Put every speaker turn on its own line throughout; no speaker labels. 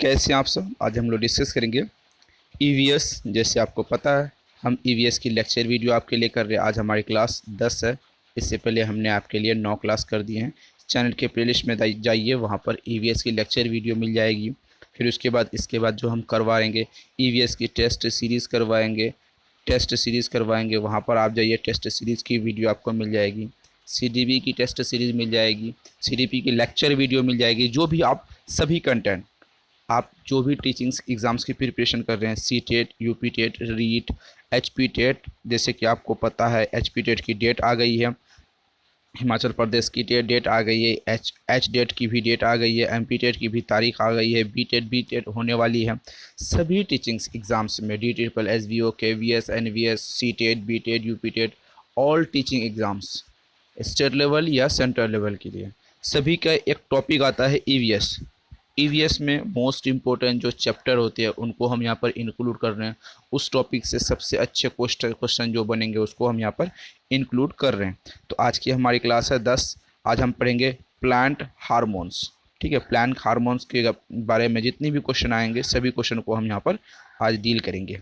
कैसे हैं आप सब। आज हम लोग डिस्कस करेंगे ईवीएस। जैसे आपको पता है हम ईवीएस की लेक्चर वीडियो आपके लिए कर रहे हैं। आज हमारी क्लास 10 है। इससे पहले हमने आपके लिए 9 क्लास कर दिए हैं। चैनल के प्लेलिस्ट में जाइए, वहाँ पर ईवीएस की लेक्चर वीडियो मिल जाएगी। फिर इसके बाद जो हम करवाएंगे ईवीएस की टेस्ट सीरीज़ करवाएंगे। वहाँ पर आप जाइए, टेस्ट सीरीज़ की वीडियो आपको मिल जाएगी। सीडीबी की टेस्ट सीरीज़ मिल जाएगी, सीडीपी की लेक्चर वीडियो मिल जाएगी। जो भी आप सभी कंटेंट आप जो भी टीचिंग्स एग्ज़ाम्स की प्रिपरेशन कर रहे हैं, C TET, UP TET, REET, H P TET, जैसे कि आपको पता है एच पी टेट की डेट आ गई है, हिमाचल प्रदेश की डेट आ गई है, एच डेट की भी डेट आ गई है, एम पी टेट की भी तारीख आ गई है, बी टेट होने वाली है। सभी टीचिंग्स एग्ज़ाम्स में D triple S B O, K V S, N V S, C TET, B TET, U P TET, all teaching exams state level या सेंट्रल लेवल के लिए सभी का एक टॉपिक आता है ईवीएस। ईवीएस में मोस्ट इम्पोर्टेंट जो चैप्टर होते हैं उनको हम यहाँ पर इंक्लूड कर रहे हैं। उस टॉपिक से सबसे अच्छे क्वेश्चन जो बनेंगे उसको हम यहाँ पर इंक्लूड कर रहे हैं। तो आज की हमारी क्लास है 10। आज हम पढ़ेंगे प्लांट हार्मोन्स। ठीक है, प्लांट हार्मोन्स के बारे में जितनी भी क्वेश्चन आएंगे सभी क्वेश्चन को हम यहाँ पर आज डील करेंगे।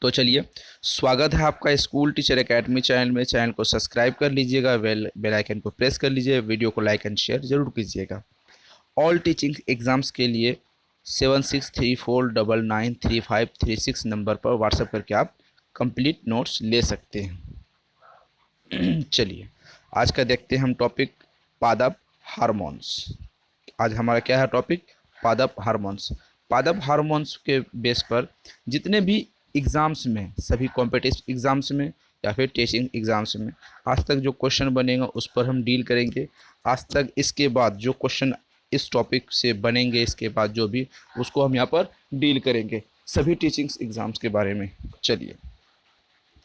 तो चलिए, स्वागत है आपका स्कूल टीचर एकेडमी चैनल में। चैनल को सब्सक्राइब कर लीजिएगा, बेल आइकन को प्रेस कर लीजिए, वीडियो को लाइक एंड शेयर जरूर कीजिएगा। ऑल टीचिंग एग्ज़ाम्स के लिए 7634993536 नंबर पर व्हाट्सएप करके आप कंप्लीट नोट्स ले सकते हैं। चलिए, आज का देखते हैं हम टॉपिक पादप हार्मोन्स। आज हमारा क्या है टॉपिक? पादप हार्मोन्स। पादप हार्मोन्स के बेस पर जितने भी एग्ज़ाम्स में, सभी कॉम्पिटिटिव एग्ज़ाम्स में या फिर टीचिंग एग्ज़ाम्स में आज तक जो क्वेश्चन बनेगा उस पर हम डील करेंगे। आज तक इसके बाद जो क्वेश्चन इस टॉपिक से बनेंगे, इसके बाद जो भी, उसको हम यहाँ पर डील करेंगे सभी टीचिंग्स एग्ज़ाम्स के बारे में। चलिए,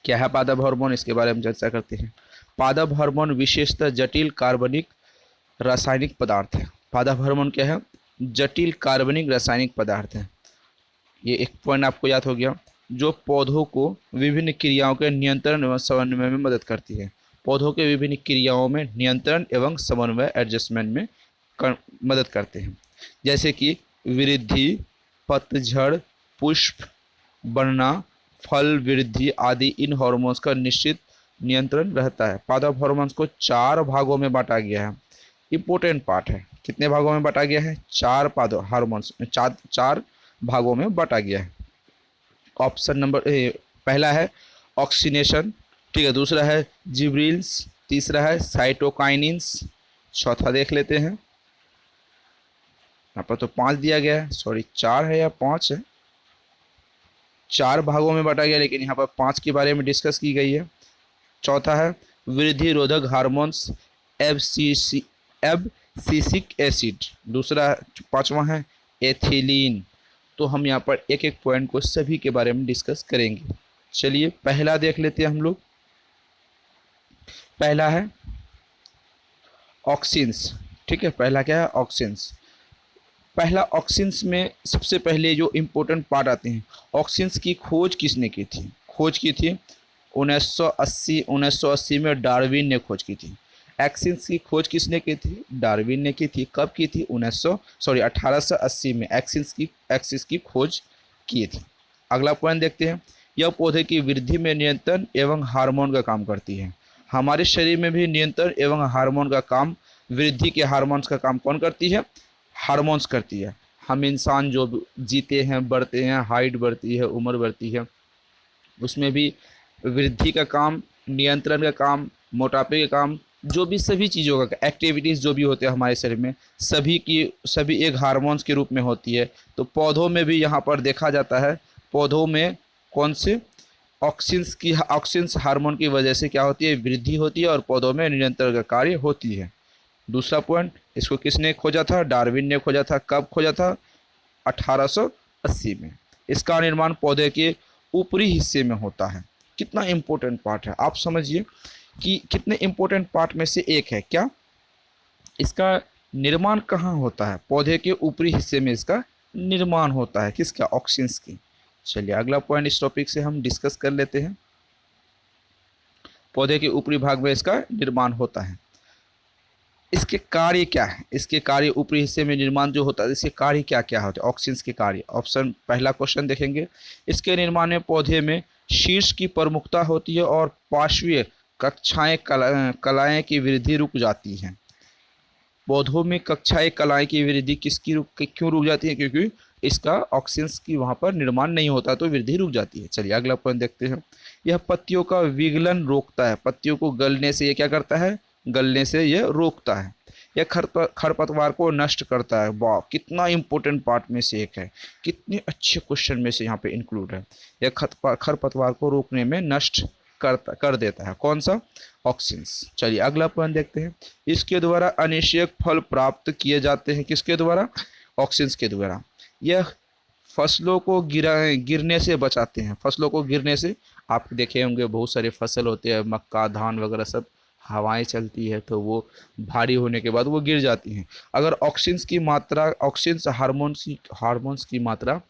क्या है पादप हार्मोन, इसके बारे में चर्चा करते हैं। पादप हार्मोन विशेषतः जटिल कार्बनिक रासायनिक पदार्थ है। पादप हार्मोन क्या है? जटिल कार्बनिक रासायनिक पदार्थ है। ये एक पॉइंट आपको याद हो गया, जो पौधों को विभिन्न क्रियाओं के नियंत्रण एवं समन्वय में मदद करती है। पौधों के विभिन्न क्रियाओं में नियंत्रण एवं समन्वय, एडजस्टमेंट में मदद करते हैं। जैसे कि वृद्धि, पतझड़, पुष्प बनना, फल वृद्धि आदि इन हार्मोन्स का निश्चित नियंत्रण रहता है। पादप हार्मोन्स को 4 भागों में बांटा गया है। इंपॉर्टेंट पार्ट है। कितने भागों में बांटा गया है? 4 पादप हार्मोन्स 4 भागों में बांटा गया है। ऑप्शन नंबर पहला है ऑक्सीनेशन, ठीक है। दूसरा है जिब्रिल्स, तीसरा है साइटोकाइनिन्स, चौथा देख लेते हैं। यहाँ पर तो 5 दिया गया है, सॉरी 4 है या 5 है। 4 भागों में बांटा गया, लेकिन यहाँ पर 5 के बारे में डिस्कस की गई है। चौथा है वृद्धि रोधक हार्मोन्स, एब्सिसिक एसिड। दूसरा, पांचवा है एथिलीन। तो हम यहाँ पर एक एक पॉइंट को सभी के बारे में डिस्कस करेंगे। चलिए, पहला देख लेते हैं हम लोग। पहला है ऑक्सिन्स, ठीक है। पहला क्या है? ऑक्सिन्स। पहला ऑक्सिन्स में सबसे पहले जो इम्पोर्टेंट पार्ट आते हैं, ऑक्सिन्स की खोज किसने की थी? खोज की थी 1980 में डार्विन ने खोज की थी। एक्सिन्स की खोज किसने की थी? डार्विन ने की थी। कब की थी? 1880 में एक्सिस की खोज की थी। अगला पॉइंट देखते हैं। यह पौधे की वृद्धि में नियंत्रण एवं हार्मोन का काम करती है। हमारे शरीर में भी नियंत्रण एवं हार्मोन का काम, वृद्धि के हार्मोन्स का काम कौन करती है? हार्मोन्स करती है। हम इंसान जो जीते हैं, बढ़ते हैं, हाइट बढ़ती है, उम्र बढ़ती है, उसमें भी वृद्धि का काम, नियंत्रण का काम, मोटापे का काम, जो भी सभी चीज़ों का एक्टिविटीज़ जो भी होते हैं हमारे शरीर में, सभी एक हार्मोन्स के रूप में होती है। तो पौधों में भी यहाँ पर देखा जाता है, पौधों में कौन से ऑक्सिन्स हार्मोन की वजह से क्या होती है? वृद्धि होती है और पौधों में नियंत्रण का कार्य होती है। दूसरा पॉइंट, इसको किसने खोजा था? डार्विन ने खोजा था। कब खोजा था? 1880 में। इसका निर्माण पौधे के ऊपरी हिस्से में होता है। कितना इम्पोर्टेंट पार्ट है, आप समझिए कि कितने इम्पोर्टेंट पार्ट में से एक है। क्या इसका निर्माण कहाँ होता है? पौधे के ऊपरी हिस्से में इसका निर्माण होता है। किसका? ऑक्सिन्स की। चलिए, अगला पॉइंट इस टॉपिक से हम डिस्कस कर लेते हैं। पौधे के ऊपरी भाग में इसका निर्माण होता है। इसके कार्य क्या है, इसके कार्य ऊपरी हिस्से में निर्माण जो होता है, इसके कार्य क्या क्या होते हैं, ऑक्सीन्स के कार्य। ऑप्शन पहला क्वेश्चन देखेंगे, इसके निर्माण में पौधे में शीर्ष की प्रमुखता होती है और पार्श्वीय कक्षाएं कलाएं की वृद्धि रुक जाती हैं। पौधों में कक्षाएं कलाएं की वृद्धि क्यों रुक जाती है? क्योंकि इसका ऑक्सीन्स की वहाँ पर निर्माण नहीं होता तो वृद्धि रुक जाती है। चलिए अगला पॉइंट देखते हैं। यह पत्तियों का विगलन रोकता है, पत्तियों को गलने से ये क्या करता है, गलने से यह रोकता है। यह खरपतवार को नष्ट करता है। वाह, कितना इंपॉर्टेंट पार्ट में से एक है, कितने अच्छे क्वेश्चन में से यहाँ पे इंक्लूड है। यह खरपतवार को रोकने में नष्ट कर देता है। कौन सा? ऑक्सीन्स। चलिए अगला पॉइंट देखते हैं। इसके द्वारा अनिषेक फल प्राप्त किए जाते हैं। किसके द्वारा? ऑक्सीन्स के द्वारा। यह फसलों को गिरने से बचाते हैं। फसलों को गिरने से, आप देखे होंगे बहुत सारे फसल होते हैं, मक्का धान वगैरह सब, हवाएं चलती है तो वो भारी होने के बाद वो गिर जाती हैं। अगर ऑक्सीन्स की मात्रा, ऑक्सीन्स हार्मोन्स की मात्रा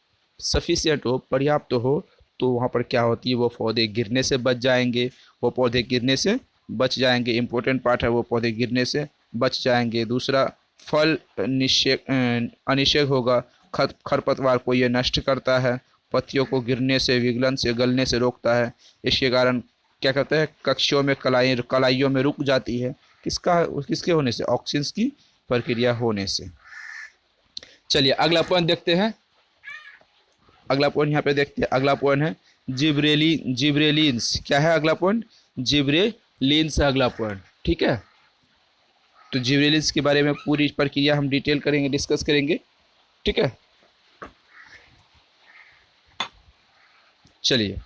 सफिशिएंट हो, पर्याप्त हो, तो वहाँ पर क्या होती है, वो पौधे गिरने से बच जाएंगे। वो पौधे गिरने से बच जाएंगे, इंपॉर्टेंट पार्ट है, वो पौधे गिरने से बच जाएंगे। दूसरा, फल अनिषेक होगा। खरपतवार को ये नष्ट करता है, पत्तियों को गिरने से, विगलन से, गलने से रोकता है। इसके कारण क्या करता है, कक्षियों में कलाइयों में रुक जाती है। किसके होने से? ऑक्सीन्स की प्रक्रिया होने से। चलिए अगला पॉइंट देखते हैं। अगला पॉइंट यहाँ पे देखते हैं। अगला पॉइंट है जिब्रेलिन्स। क्या है अगला पॉइंट? जिब्रेलिन्स है अगला पॉइंट। ठीक है, तो जिब्रेलिन्स के बारे में पूरी प्रक्रिया हम डिटेल करेंगे, डिस्कस करेंगे। ठीक है, चलिए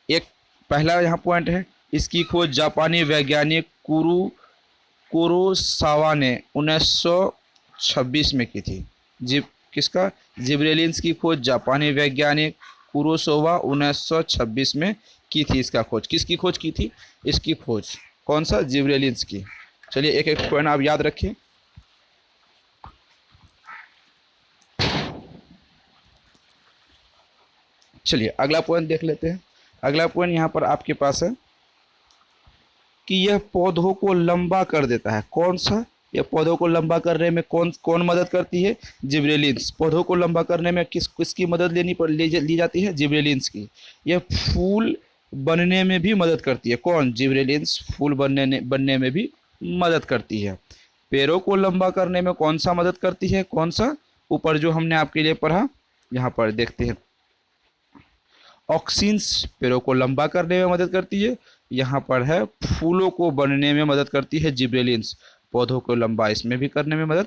एक पहला यहाँ पॉइंट है, इसकी खोज जापानी वैज्ञानिक कुरोसावा ने 1926 में की थी। किसका? जिब्रेलिन्स की खोज जापानी वैज्ञानिक कुरोसावा 1926 में की थी। इसका खोज, किसकी खोज की थी? इसकी खोज कौन सा? जिब्रेलिन्स की। चलिए एक एक पॉइंट आप याद रखें। चलिए अगला पॉइंट देख लेते हैं। अगला पॉइंट यहाँ पर आपके पास है कि यह पौधों को लंबा कर देता है। कौन सा? यह पौधों को लंबा करने में कौन मदद करती है? जिब्रेलिन्स। पौधों को लंबा करने में किसकी मदद ली जाती है? जिब्रेलिन्स की। यह फूल बनने में भी मदद करती है। कौन? जिब्रेलिन्स फूल बनने में भी मदद करती है। पेड़ों को लंबा करने में कौन सा मदद करती है? कौन सा? ऊपर जो हमने आपके लिए पढ़ा, यहाँ पर देखते हैं। ऑक्सीन्स पेड़ों को लंबा करने में मदद करती है। यहाँ पर है फूलों को बनने में मदद करती है जिब्रेलिन्स। पौधों को लंबा इसमें भी करने में मदद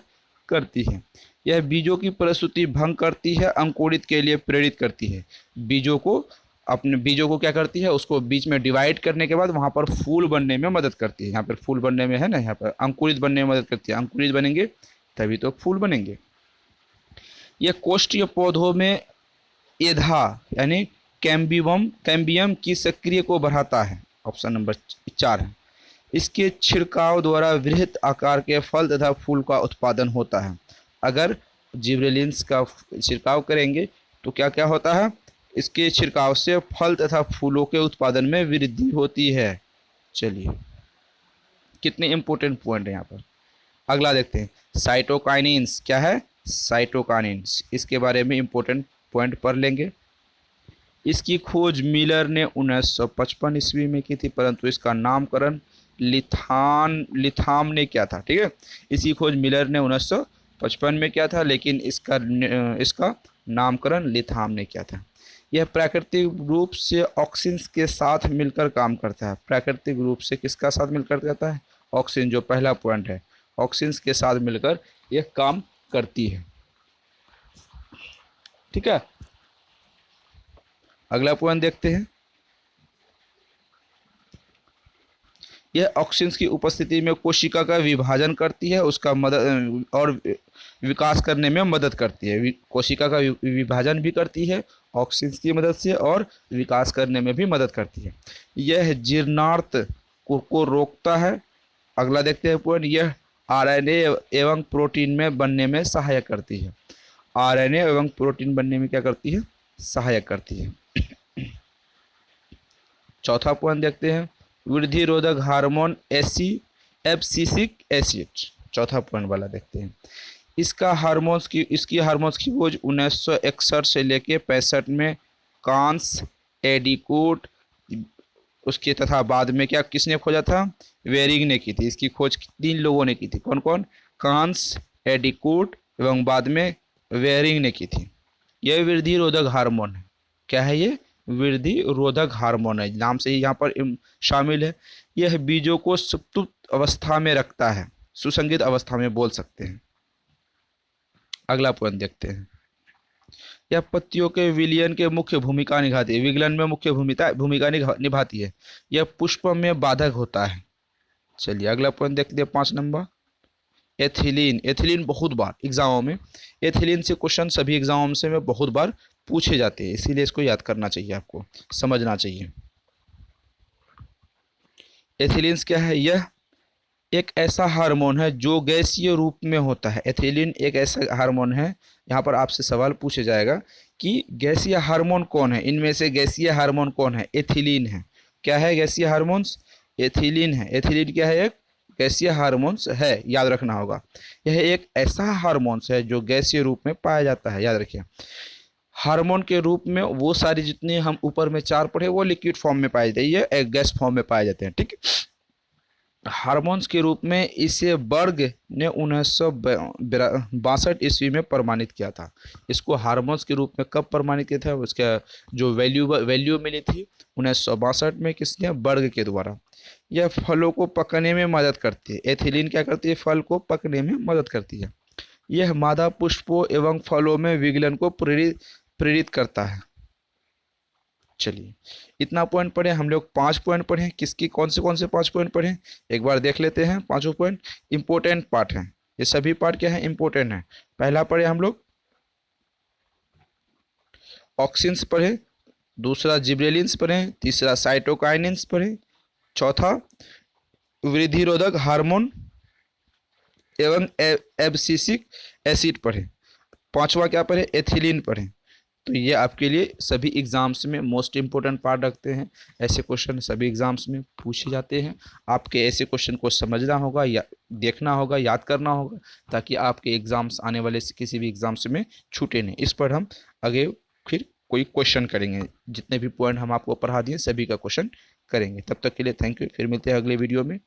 करती है। यह बीजों की प्रस्तुति भंग करती है, अंकुरित के लिए प्रेरित करती है। बीजों को क्या करती है? उसको बीच में डिवाइड करने के बाद वहाँ पर फूल बनने में मदद करती है। यहाँ पर फूल बनने में है ना, यहाँ पर अंकुरित बनने में मदद करती है। अंकुरित बनेंगे तभी तो फूल बनेंगे। यह कोष्ठीय पौधों में एधा यानी कैम्बियम की सक्रिय को बढ़ाता है। ऑप्शन नंबर 4 है। इसके छिड़काव द्वारा वृहत आकार के फल तथा फूल का उत्पादन होता है। अगर जिब्रेलिन्स का छिड़काव करेंगे तो क्या क्या होता है? इसके छिड़काव से फल तथा फूलों के उत्पादन में वृद्धि होती है। चलिए कितने इंपॉर्टेंट पॉइंट है यहाँ पर। अगला देखते हैं, साइटोकाइनिन्स। क्या है? साइटोकाइनिन्स। इसके बारे में इंपॉर्टेंट पॉइंट पढ़ लेंगे। इसकी खोज मिलर ने 1955 ईस्वी में की थी, परंतु इसका नामकरण लिथाम ने किया था। ठीक है, इसकी खोज मिलर ने 1955 में किया था, लेकिन इसका नामकरण लिथाम ने किया था। यह प्राकृतिक रूप से ऑक्सीन्स के साथ मिलकर काम करता है। प्राकृतिक रूप से किसका साथ मिलकर करता है? ऑक्सीन, जो पहला पॉइंट है, ऑक्सीन्स के साथ मिलकर यह काम करती है। ठीक है, अगला पॉइंट देखते हैं। यह ऑक्सीन्स की उपस्थिति में कोशिका का विभाजन करती है, उसका मदद और विकास करने में मदद करती है। कोशिका का विभाजन भी करती है ऑक्सीन्स की मदद से और विकास करने में भी मदद करती है। यह जीर्णार्थ को रोकता है। अगला देखते हैं पॉइंट, यह आरएनए एवं प्रोटीन में बनने में सहायक करती है। आरएनए एवं प्रोटीन बनने में क्या करती है? सहायक करती है। चौथा पॉइंट देखते हैं, वृद्धि रोधक हार्मोन एब्सिसिक एसिड। चौथा पॉइंट वाला देखते हैं। इसकी हार्मोन्स की खोज 1961 से लेके 65 में कांस, एडिकोट, उसके तथा बाद में क्या किसने खोजा था, वेरिंग ने की थी। इसकी खोज 3 लोगों ने की थी, कौन कौन, कांस, एडिकोट एवं बाद में वेरिंग ने की थी। यह वृद्धि रोधक हार्मोन है। क्या है ये, वृद्धि रोधक हार्मोन है, नाम से ही यहाँ पर शामिल है। यह बीजों को सुप्त अवस्था में रखता है, सुसंगित अवस्था में बोल सकते हैं। अगला पॉइंट देखते हैं। यह पत्तियों के विलयन के मुख्य भूमिका निभाती है, विगलन में मुख्य भूमिका निभाती है। यह पुष्प में बाधक होता है। चलिए अगला पॉइंट देखते हैं 5 नंबर, एथिलीन। एथिलीन बहुत बार एग्जामों में, एथिलीन से क्वेश्चन सभी एग्जामों से में बहुत बार पूछे जाते हैं, इसीलिए इसको याद करना चाहिए, आपको समझना चाहिए। एथिलीन्स क्या है, यह एक ऐसा हार्मोन है जो गैसीय रूप में होता है। एथिलीन एक ऐसा हार्मोन है, यहाँ पर आपसे सवाल पूछा जाएगा कि गैसीय हार्मोन कौन है, इनमें से गैसीय हार्मोन कौन है, एथिलीन है। क्या है गैसीय हार्मोन्स, एथिलीन है। एथिलीन क्या है, एक गैसीय हार्मोन्स है, याद रखना होगा। यह एक ऐसा हार्मोन्स है जो गैसीय रूप में पाया जाता है, याद रखिए। हार्मोन के रूप में वो सारी जितनी हम ऊपर में 4 पढ़े वो लिक्विड फॉर्म में पाए जाते हैं, ये एक गैस फॉर्म में पाए जाते हैं, ठीक है। हार्मोन्स के रूप में इसे बर्ग ने 1962 ईस्वी में प्रमाणित किया था। इसको हार्मोन्स के रूप में कब प्रमाणित किया था, उसका जो वैल्यू मिली थी 1962 में, किसने, बर्ग के द्वारा। यह फलों को पकने में मदद करती है। एथिलीन क्या करती है, फल को पकने में मदद करती है। यह मादा पुष्पों एवं फलों में विगलन को प्रेरित करता है। चलिए इतना पॉइंट पढ़े हम लोग, 5 पॉइंट पढ़े, किसकी कौन से 5 पॉइंट पढ़े एक बार देख लेते हैं। 5 पॉइंट इंपॉर्टेंट पार्ट हैं, ये सभी पार्ट क्या है, इंपॉर्टेंट है। पहला पढ़े हम लोग ऑक्सिन्स पढ़े, दूसरा जिब्रेलिन्स पढ़े, तीसरा साइटोकाइनिन्स पढ़े, चौथा वृद्धिरोधक हार्मोन एवं एब्सिसिक एसिड पढ़े, पांचवा क्या पढ़े, एथिलीन पढ़े। तो ये आपके लिए सभी एग्जाम्स में मोस्ट इंपॉर्टेंट पार्ट रखते हैं। ऐसे क्वेश्चन सभी एग्जाम्स में पूछे जाते हैं। आपके ऐसे क्वेश्चन को समझना होगा या देखना होगा, याद करना होगा, ताकि आपके एग्जाम्स आने वाले किसी भी एग्जाम्स में छूटे नहीं। इस पर हम आगे फिर कोई क्वेश्चन करेंगे, जितने भी पॉइंट हम आपको पढ़ा दिए सभी का क्वेश्चन करेंगे। तब तक के लिए थैंक यू, फिर मिलते हैं अगले वीडियो में।